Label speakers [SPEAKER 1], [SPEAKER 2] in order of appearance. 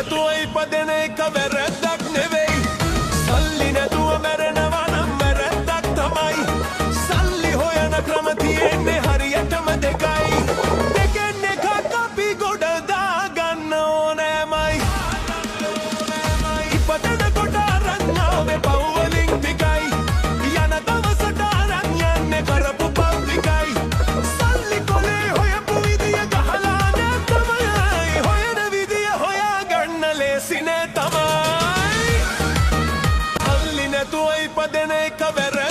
[SPEAKER 1] නැතුව ඉපදෙන එක වැරැද්දක් නෙවෙයි. සල්ලි නැතුව මැරෙනවා නම් වැරැද්දක් තමයි. සල්ලි හොයන ක්‍රම තියෙන්නේ හරියටම දෙකයි. දෙකෙන් එකක් අපි ගොඩ දාගන්න ඕනෑමයි. ඉපදෙනකොට අරන් ආවේ පව් වලින් ටිකයි. යන දවසට අරන් යන්නේ කරපු පව් ටිකයි. සල්ලි කොලේ හොයපු විදිය ගහලා නෑ තමයි. හොයන විදිය හොයාගන්න ලේසි නෑ තමයි. සල්ලි නැතුව ඉපදෙන එක වැරැද්දක්